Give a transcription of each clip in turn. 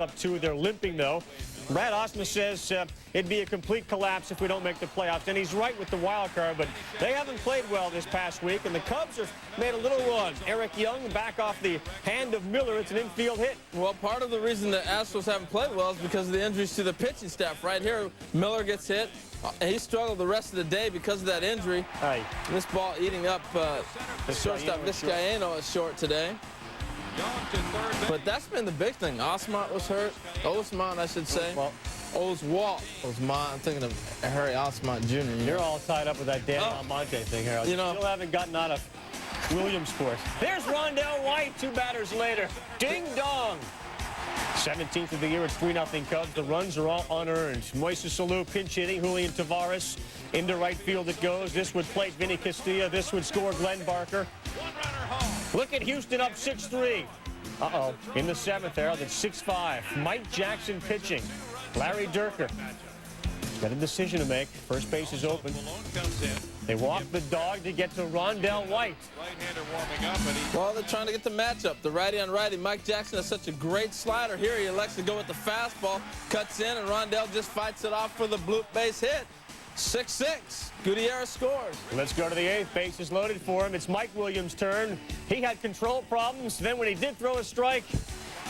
Up two, they're limping though. Brad Osma says it'd be a complete collapse if we don't make the playoffs, and he's right with the wild card, but they haven't played well this past week, and the Cubs have made a little run. Eric Young back off the hand of Miller. It's an infield hit. Well, part of the reason the Astros haven't played well is because of the injuries to the pitching staff. Right here, Miller gets hit. He struggled the rest of the day because of that injury. Aye. This ball eating up the shortstop. Vizcaíno is short today. But that's been the big thing. Osmont was hurt. Osmont, I should say. Oswalt. I'm thinking of Harry Osmont Jr. You're all tied up with that Dan Almonte thing, Harold. You still haven't gotten out of Williamsport. There's Rondell White, 2 batters later. Ding dong. 17th of the year, it's 3-0 Cubs. The runs are all unearned. Moises Alou pinch hitting. Julian Tavares into right field it goes. This would plate Vinny Castilla. This would score Glenn Barker. Look at Houston up 6-3. Uh-oh. In the 7th, Harold, it's 6-5. Mike Jackson pitching. Larry Dierker. Got a decision to make. First base is open. They walk the dog to get to Rondell White. Well, they're trying to get the matchup. The righty on righty. Mike Jackson has such a great slider. Here he elects to go with the fastball. Cuts in, and Rondell just fights it off for the bloop base hit. 6-6. Gutierrez scores. Let's go to the 8th. Base is loaded for him. It's Mike Williams' turn. He had control problems. Then when he did throw a strike,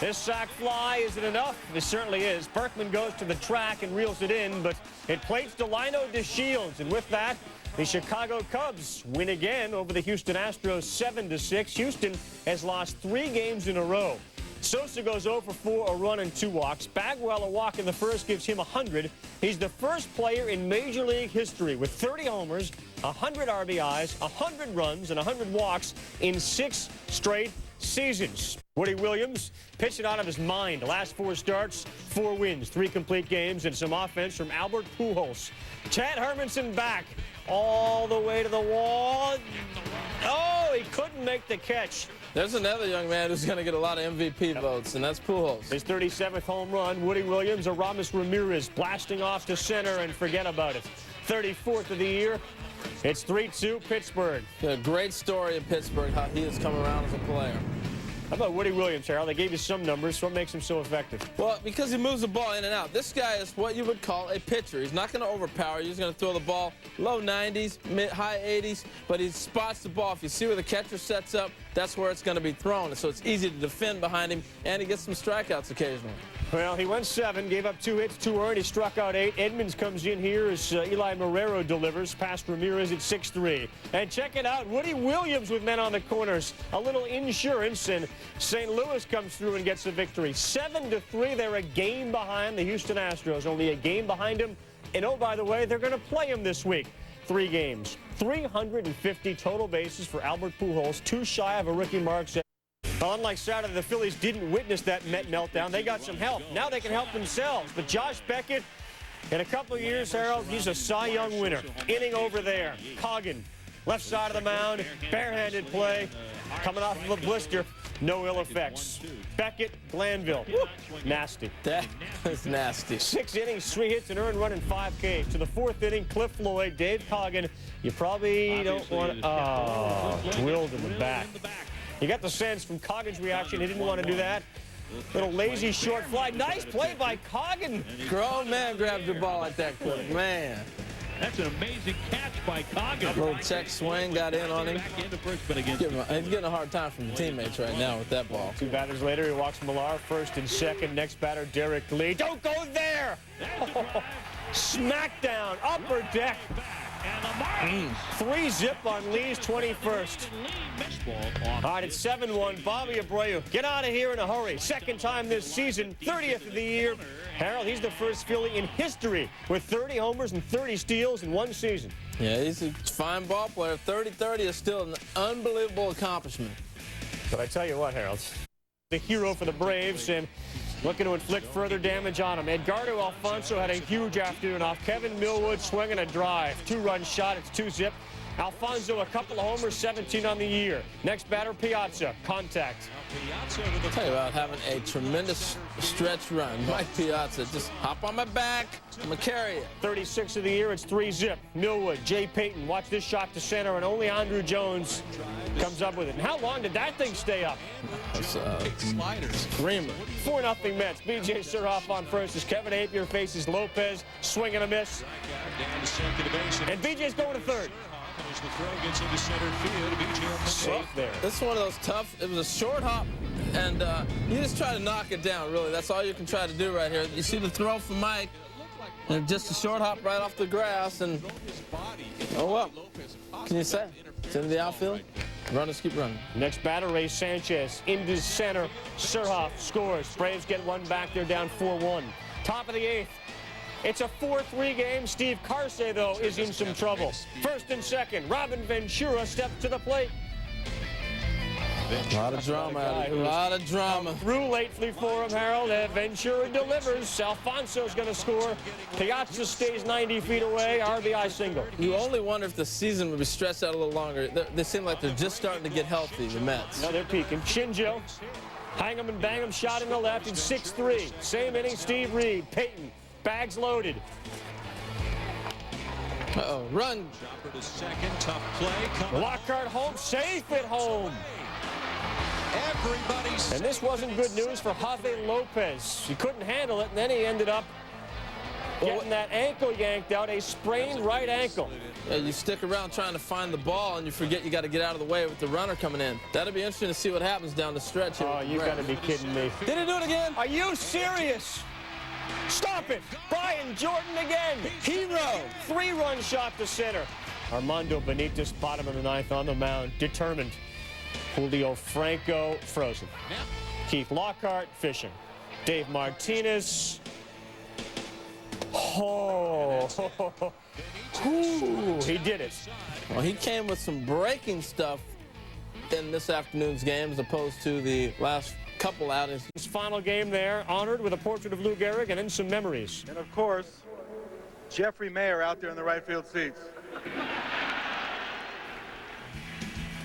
this sac fly, is it enough? It certainly is. Berkman goes to the track and reels it in, but it plates Delino DeShields. And with that, the Chicago Cubs win again over the Houston Astros 7-6. Houston has lost 3 games in a row. Sosa goes 0 for 4, a run and 2 walks. Bagwell, a walk in the first, gives him 100. He's the first player in Major League history with 30 homers, 100 RBIs, 100 runs, and 100 walks in 6 straight seasons. Woody Williams pitching out of his mind. The last 4 starts, 4 wins, 3 complete games, and some offense from Albert Pujols. Chad Hermanson back all the way to the wall. Oh, he couldn't make the catch. There's another young man who's going to get a lot of MVP votes, and that's Pujols. His 37th home run. Woody Williams, Aramis Ramirez blasting off to center, and forget about it. 34th of the year. It's 3-2 Pittsburgh. Yeah, great story in Pittsburgh, how he has come around as a player. How about Woody Williams, Harold? They gave you some numbers. What makes him so effective? Well, because he moves the ball in and out. This guy is what you would call a pitcher. He's not going to overpower you. He's going to throw the ball low 90s, high 80s, but he spots the ball. If you see where the catcher sets up, that's where it's going to be thrown. So it's easy to defend behind him, and he gets some strikeouts occasionally. Well, he went 7, gave up 2 hits, 2 earned. He struck out 8. Edmonds comes in here as Eli Marrero delivers past Ramirez at 6-3. And check it out, Woody Williams with men on the corners. A little insurance, and St. Louis comes through and gets the victory. 7-3, they're a game behind the Houston Astros. Only a game behind him. And oh, by the way, they're going to play him this week. 3 games. 350 total bases for Albert Pujols, 2 shy of a rookie mark. Well, unlike Saturday, the Phillies didn't witness that Met meltdown. They got some help. Now they can help themselves. But Josh Beckett, in a couple of years, Harold, he's a Cy Young winner. Inning over there. Coggin, left side of the mound, barehanded play, coming off of a blister. No ill effects. Beckett, Glanville. Woo, nasty. That is nasty. 6 innings, 3 hits, an earned run, and 5 Ks. To the 4th inning, Cliff Floyd, Dave Coggin. You probably don't want to... drilled in the back. You got the sense from Coggin's reaction he didn't want to do that. Little lazy short fly. Nice play by Coggin. Grown man grabbed the ball like that quick. Man. That's an amazing catch by Coggin. Little check swing got in on him. He's getting a hard time from the teammates right now with that ball. 2 batters later, he walks Millar, 1st and 2nd. Next batter, Derek Lee. Don't go there! Oh, smackdown, upper deck. 3-zip on Lee's 21st. All right, it's 7-1. Bobby Abreu, get out of here in a hurry. 2nd time this season, 30th of the year. Harold, he's the first Philly in history with 30 homers and 30 steals in 1 season. Yeah, he's a fine ball player. 30-30 is still an unbelievable accomplishment. But I tell you what, Harold, the hero for the Braves, and looking to inflict further damage on him. Edgardo Alfonso had a huge afternoon off. Kevin Millwood swinging a drive. 2-run shot. It's 2-zip. Alfonso, a couple of homers, 17 on the year. Next batter, Piazza. Contact. I'll tell you about having a tremendous stretch run. Mike Piazza, just hop on my back. I'm going to carry it. 36 of the year, it's 3-zip. Millwood, Jay Payton, watch this shot to center, and only Andrew Jones comes up with it. And how long did that thing stay up? It's screamer. 4-0 Mets. B.J. Surhoff on first as Kevin Apier faces Lopez. Swing and a miss. And B.J.'s going to third. As the throw gets into center field, BJ safe there. This is one of those tough. It was a short hop, and you just try to knock it down, really. That's all you can try to do right here. You see the throw from Mike, and just a short hop right off the grass, and oh, well, can you say? It's into the outfield. Runners keep running. Next batter, Ray Sanchez into center. Surhoff scores. Braves get one back. They're down 4-1. Top of the 8th. It's a 4-3 game. Steve Carsey, though, is in some trouble. First and second, Robin Ventura steps to the plate. A lot of drama. A lot of drama. Through lately for him, Harold. Ventura delivers. Alfonso's going to score. Piazza stays 90 feet away. RBI single. You only wonder if the season would be stretched out a little longer. They seem like they're just starting to get healthy, the Mets. No, they're peaking. Shinjo, hang him and bang him, shot in the left. It's 6-3. Same inning, Steve Reed. Payton. Bags loaded. Uh-oh, run. Chopper to second, tough play. Lockhart home, safe at home. Everybody's. And this wasn't good news for Javi Lopez. He couldn't handle it, and then he ended up getting that ankle yanked out, a sprained right ankle. Yeah, you stick around trying to find the ball, and you forget you got to get out of the way with the runner coming in. That'll be interesting to see what happens down the stretch here. Oh, you've got to be kidding me. Did he do it again? Are you serious? Stop it! Brian Jordan again! Hero! 3-run shot to center. Armando Benitez, bottom of the 9th on the mound, determined. Julio Franco, frozen. Keith Lockhart, fishing. Dave Martinez. Oh! Ooh, he did it. Well, he came with some breaking stuff in this afternoon's game as opposed to the last couple outings. His final game there, honored with a portrait of Lou Gehrig and then some memories. And of course, Jeffrey Mayer out there in the right field seats.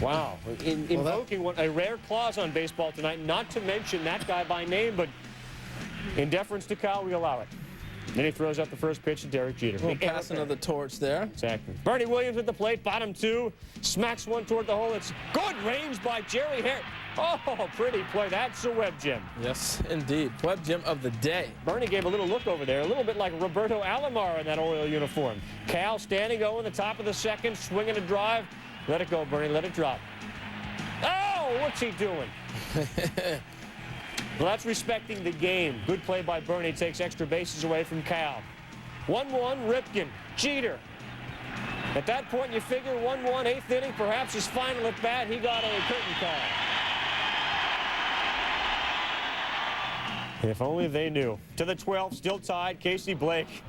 Wow, invoking a rare clause on baseball tonight, not to mention that guy by name, but in deference to Kyle, we allow it. Then he throws out the first pitch to Derek Jeter. Well, passing of the torch there. Exactly. Bernie Williams at the plate, bottom 2, smacks one toward the hole. It's good range by Jerry Hare. Oh, pretty play. That's a web gem. Yes, indeed. Web gem of the day. Bernie gave a little look over there, a little bit like Roberto Alomar in that Oriole uniform. Cal standing, the top of the second, swinging a drive. Let it go, Bernie. Let it drop. Oh, what's he doing? Well, that's respecting the game. Good play by Bernie. Takes extra bases away from Cal. 1-1, Ripken. Jeter. At that point, you figure 1-1, 8th inning, perhaps his final at bat. He got a curtain call. If only they knew. To the 12th, still tied, Casey Blake.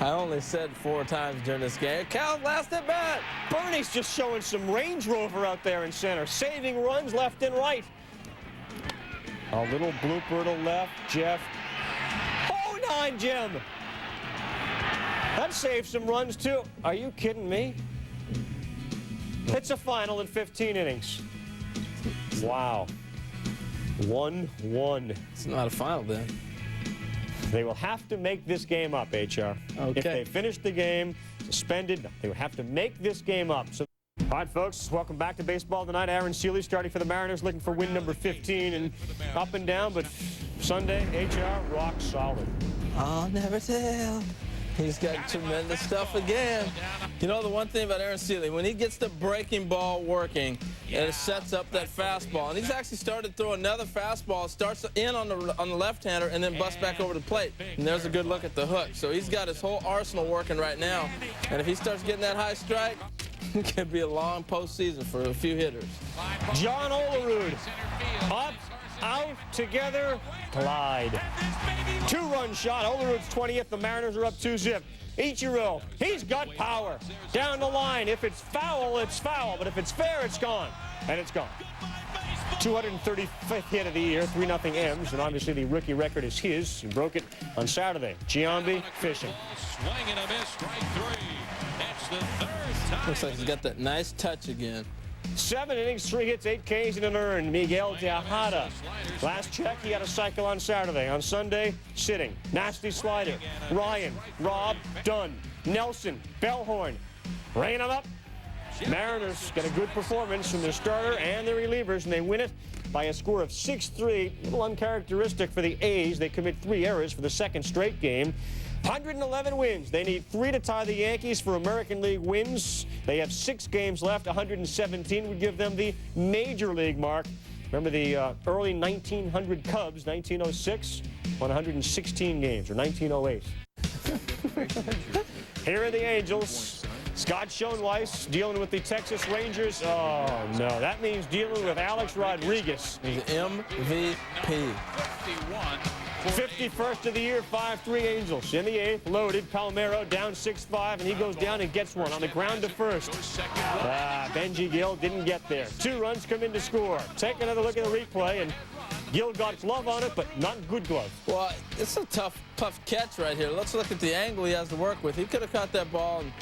I only said 4 times during this game. Cal last at bat. Bernie's just showing some Range Rover out there in center, saving runs left and right. A little blooper to left, Jeff. Oh, 9, Jim. That saved some runs, too. Are you kidding me? It's a final in 15 innings. Wow. 1-1. It's not a final then. They will have to make this game up, HR. Okay. If they finish the game, suspended, they will have to make this game up. So, all right, folks, welcome back to Baseball Tonight. Aaron Seeley starting for the Mariners, looking for win number 15, and up and down, but Sunday, HR, rock solid. I'll never tell. He's got tremendous stuff again. You know, the one thing about Aaron Seeley, when he gets the breaking ball working, and it sets up that fastball, and he's actually started to throw another fastball, starts in on the left-hander, and then busts back over the plate. And there's a good look at the hook. So he's got his whole arsenal working right now. And if he starts getting that high strike, it could be a long postseason for a few hitters. John Olerud, up, out, together, glide. 2-run shot. Olerud's 20th. The Mariners are up 2-zip. Ichiro, he's got power. Down the line. If it's foul, it's foul. But if it's fair, it's gone. And it's gone. 235th hit of the year, 3-0 M's. And obviously the rookie record is his. He broke it on Saturday. Giambi fishing. Swing and a miss, strike 3. That's the third time. Looks like he's got that nice touch again. 7 innings, 3 hits, 8 Ks, and an earned. Miguel Tejada. Last check, he had a cycle on Saturday. On Sunday, sitting. Nasty slider. Ryan, Rob, Dunn, Nelson, Bellhorn. Bringing them up. Mariners get a good performance from their starter and their relievers, and they win it by a score of 6-3. A little uncharacteristic for the A's. They commit 3 errors for the second straight game. 111 wins. They need 3 to tie the Yankees for American League wins. They have 6 games left. 117 would give them the Major League mark. Remember the early 1900 Cubs, 1906, won 116 games, or 1908. Here are the Angels. Scott Schoenweiss dealing with the Texas Rangers. Oh, no. That means dealing with Alex Rodriguez. He's MVP. 51st of the year, 5-3 Angels. In the 8th, loaded. Palmeiro down 6-5, and he goes down and gets one on the ground to first. Benji Gill didn't get there. 2 runs come in to score. Take another look at the replay, and Gill got glove on it, but not good glove. Well, it's a tough catch right here. Let's look at the angle he has to work with. He could have caught that ball and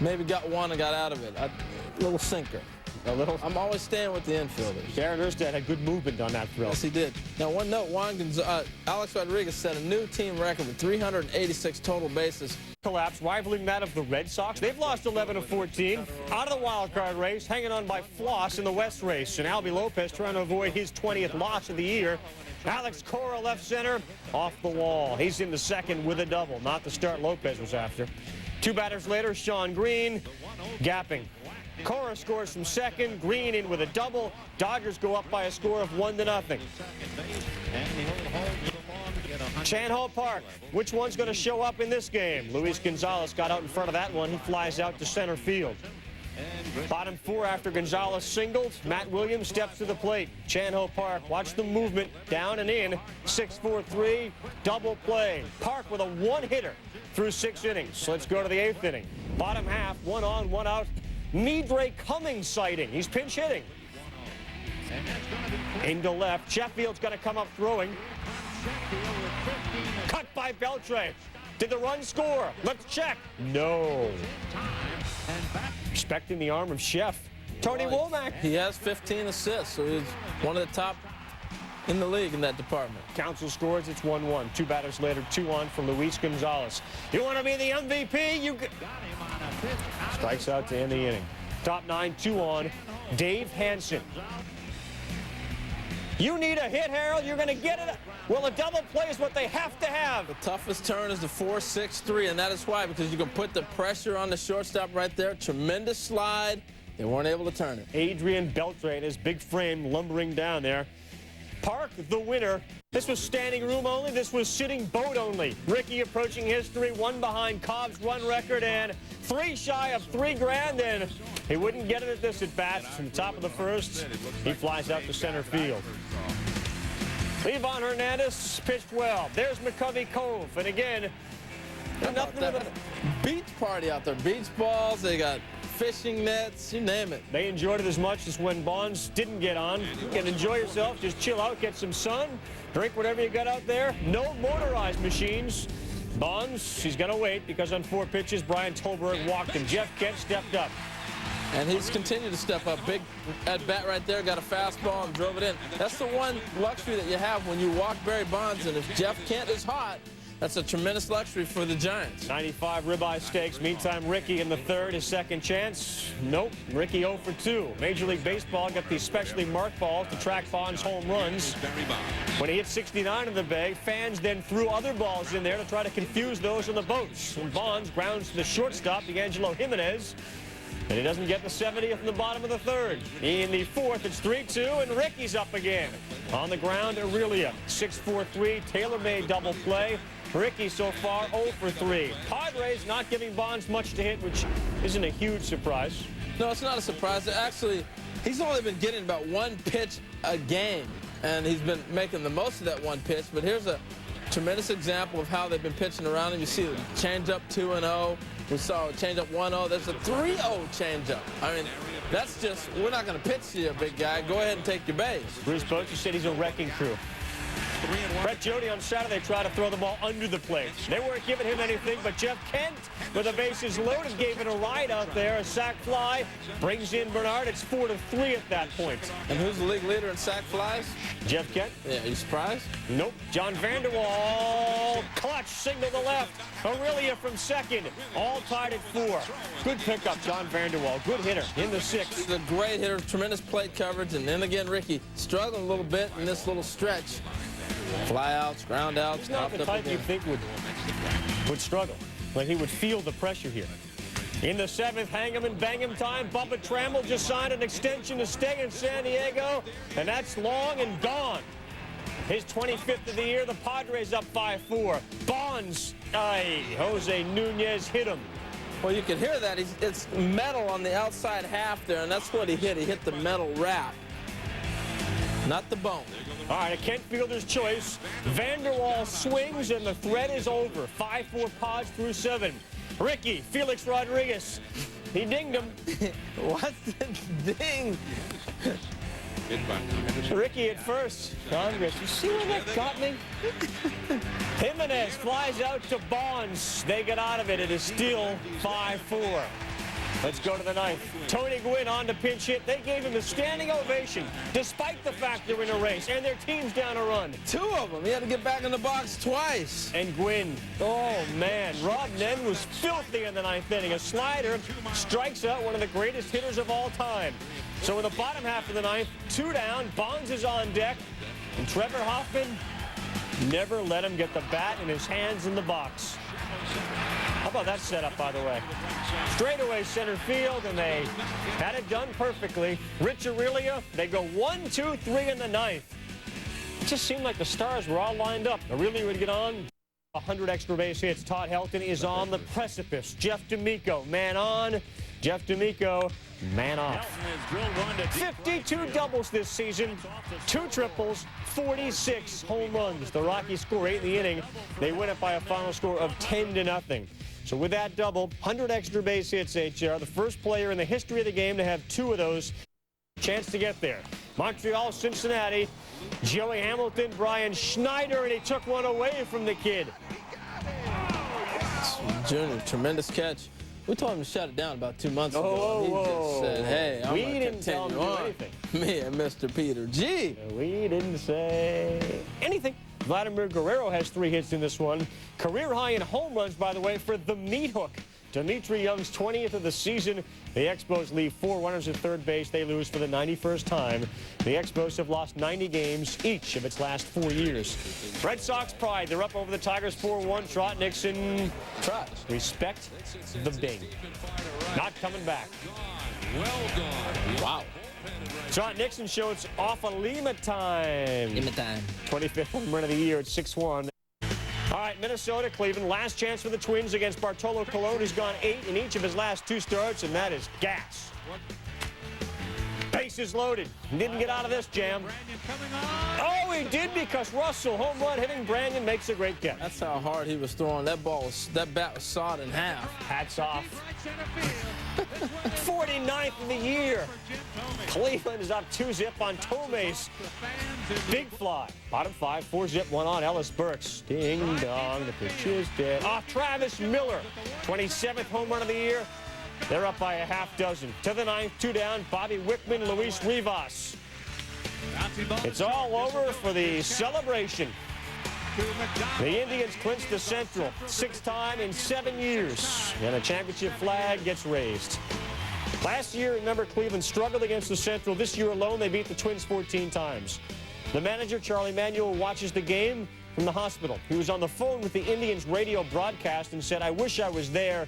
maybe got one and got out of it. A little sinker. I'm always staying with the infielders. Darren Erstad had good movement on that throw. Yes, he did. Now, one note, Alex Rodriguez set a new team record with 386 total bases. Collapse, rivaling that of the Red Sox. They've lost 11 of 14. Out of the wild card race, hanging on by floss in the West race. And Albie Lopez trying to avoid his 20th loss of the year. Alex Cora, left center, off the wall. He's in the second with a double, not the start Lopez was after. 2 batters later, Sean Green, gapping. Cora scores from second, Green in with a double. Dodgers go up by a score of 1-0. Chan-Ho Park, which one's going to show up in this game? Luis Gonzalez got out in front of that one. He flies out to center field. Bottom 4 after Gonzalez singled. Matt Williams steps to the plate. Chan-Ho Park, watch the movement, down and in. 6-4-3, double play. Park with a 1-hitter through 6 innings. Let's go to the 8th inning. Bottom half, 1 on, 1 out. Midre Cummings sighting. He's pinch hitting. Into left. Sheffield's going to come up throwing. Cut by Beltre. Did the run score? Let's check. No. Respecting the arm of Sheff. Tony Womack. He has 15 assists, so he's one of the top in the league in that department. Council scores, it's 1-1. 2 batters later, 2 on for Luis Gonzalez. You want to be the MVP? You strikes out to end the inning. Top 9, 2 on. Dave Hansen. You need a hit, Harold. You're going to get it. Well, a double play is what they have to have. The toughest turn is the 4-6-3, and that is why, because you can put the pressure on the shortstop right there. Tremendous slide. They weren't able to turn it. Adrian Beltre and his big frame lumbering down there. Park, the winner. This was standing room only. This was sitting boat only. Ricky approaching history, 1 behind Cobb's run record, and 3 shy of $3 grand, and he wouldn't get it at this at bat. From the top of the first, he flies out to center field. Levon Hernandez pitched well. There's McCovey Cove, and again, nothing with a beach party out there. Beach balls, they got fishing nets, you name it. They enjoyed it as much as when Bonds didn't get on. You can enjoy yourself, just chill out, get some sun, drink whatever you got out there. No motorized machines. Bonds, he's going to wait because on 4 pitches, Brian Tolberg walked him. Jeff Kent stepped up. And he's continued to step up. Big at bat right there, got a fastball and drove it in. That's the one luxury that you have when you walk Barry Bonds, and if Jeff Kent is hot, that's a tremendous luxury for the Giants. 95 ribeye steaks. Meantime, Ricky in the 3rd, his second chance. Nope, Ricky 0 for 2. Major League Baseball got these specially marked balls to track Bonds' home runs. When he hit 69 in the bag, fans then threw other balls in there to try to confuse those on the boats. And Bonds grounds to the shortstop, D'Angelo Jimenez. And he doesn't get the 70th in the bottom of the 3rd. In the 4th, it's 3-2, and Ricky's up again. On the ground, Aurelia. 6-4-3, tailor-made double play. Ricky so far 0 for 3. Padres not giving Bonds much to hit, which isn't a huge surprise. No, it's not a surprise. Actually, he's only been getting about 1 pitch a game, and he's been making the most of that 1 pitch. But here's a tremendous example of how they've been pitching around him. You see the changeup 2-0. We saw a changeup 1-0. There's a 3-0 changeup. I mean, that's just, we're not going to pitch to you, big guy. Go ahead and take your base. Bruce Bochy said he's a wrecking crew. 3-1. Brett Jody on Saturday tried to throw the ball under the plate. They weren't giving him anything, but Jeff Kent, with the bases loaded, gave it a ride out there. A sac fly brings in Bernard. It's 4-3 at that point. And who's the league leader in sac flies? Jeff Kent? Yeah, are you surprised? Nope. John Vanderwall, clutch, single to left. Aurelia from second, all tied at 4. Good pickup, John Vanderwall. Good hitter in the 6th. He's a great hitter, tremendous plate coverage, and then again, Ricky struggling a little bit in this little stretch. Fly outs, ground outs. He's not the type you think would struggle. Like he would feel the pressure here. In the 7th, hang him and bang him time. Bubba Trammell just signed an extension to stay in San Diego, and that's long and gone. His 25th of the year, the Padres up 5-4. Bonds, Jose Nunez hit him. Well, you can hear that. It's metal on the outside half there, and that's what he hit. He hit the metal wrap, not the bone. All right, a Kent fielder's choice. Vanderwall swings, and the threat is over. 5-4 Pods through 7. Ricky, Felix Rodriguez, he dinged him. What's the ding? Ricky at first. Congress, you see where that got me? Jimenez flies out to Bonds. They get out of it. It is still 5-4. Let's go to the 9th. Tony Gwynn on to pinch hit. They gave him a standing ovation, despite the fact they're in a race, and their team's down a run. 2 of them. He had to get back in the box twice. And Gwynn, oh man, Rob Nen was filthy in the 9th inning. A slider strikes out one of the greatest hitters of all time. So in the bottom half of the 9th, 2 down, Bonds is on deck, and Trevor Hoffman never let him get the bat in his hands in the box. How about that setup, by the way? Straightaway center field, and they had it done perfectly. Rich Aurelia, they go 1-2-3 in the 9th. It just seemed like the stars were all lined up. Aurelia would get on. 100 extra base hits. Todd Helton is on the precipice. Jeff D'Amico, man on. Jeff D'Amico, man off. 52 doubles this season, 2 triples, 46 home runs. The Rockies score 8 in the inning. They win it by a final score of 10-0. So with that double, 100 extra base hits, HR, the first player in the history of the game to have 2 of those. Chance to get there. Montreal, Cincinnati, Joey Hamilton, Brian Schneider, and he took one away from the kid. Junior, tremendous catch. We told him to shut it down about 2 months ago. He just said, hey, I'm going to continue on. Me and Mr. Peter G. We didn't say anything. Vladimir Guerrero has 3 hits in this one. Career high in home runs, by the way, for the meat hook. Dimitri Young's 20th of the season. The Expos leave 4 runners at third base. They lose for the 91st time. The Expos have lost 90 games each of its last 4 years. Red Sox pride. They're up over the Tigers 4-1. Trot Nixon. Trot. Respect the Bing. Not coming back. Wow. Trot Nixon shows off a Lima time. Lima time. 25th home run of the year at 6-1. All right, Minnesota, Cleveland, last chance for the Twins against Bartolo Colon, who's gone 8 in each of his last 2 starts, and that is gas. Bases loaded. Didn't get out of this jam. Oh, he did, because Russell, home run hitting Brandon, makes a great catch. That's how hard he was throwing. That bat was sawed in half. Hats off. 49th of the year. Cleveland is up 2-zip on Tomes. Big fly. Bottom 5, 4-zip, 1 on Ellis Burks. Ding dong, the pitch is dead. Off Travis Miller. 27th home run of the year. They're up by a half dozen. To the 9th, 2 down, Bobby Wickman, Luis Rivas. It's all over for the celebration. The Indians clinch the Central, 6th time in 7 years, and a championship flag gets raised. Last year, remember, Cleveland struggled against the Central. This year alone, they beat the Twins 14 times. The manager, Charlie Manuel, watches the game from the hospital. He was on the phone with the Indians radio broadcast and said, I wish I was there.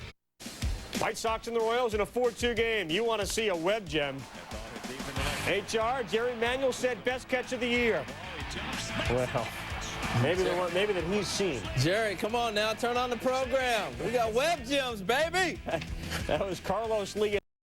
White Sox and the Royals in a 4-2 game. You want to see a web gem. HR, Jerry Manuel said best catch of the year. Well, maybe the one that he's seen. Jerry, come on now, turn on the program. We got web gems, baby. That was Carlos Lee.